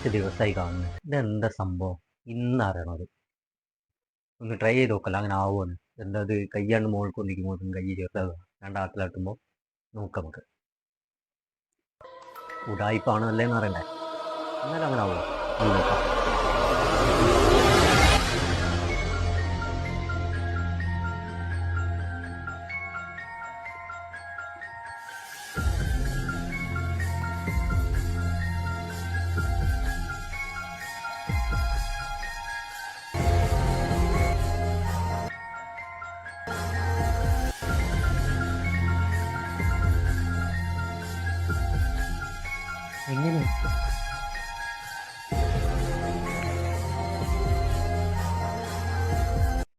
കുറച്ച് ദിവസമായി കാണുന്നു. ഇതെന്താ സംഭവം ഇന്നറിയണത്. ഒന്ന് ട്രൈ ചെയ്ത് നോക്കല്ല അങ്ങനെ ആവുമെന്ന്. എന്താ അത് കയ്യാണ്ട് മുകൾക്ക് ഒന്നിക്കുമ്പോൾ കൈ ഇരുപതാകുക രണ്ടാട്ടിലാട്ടുമ്പോൾ നോക്കാം നമുക്ക്. ഉടായിപ്പാണ് അല്ലേന്ന് അറിയണ്ടേ. എന്നാലും അങ്ങനെ ആവുമോ നോക്കാം. എങ്ങനെ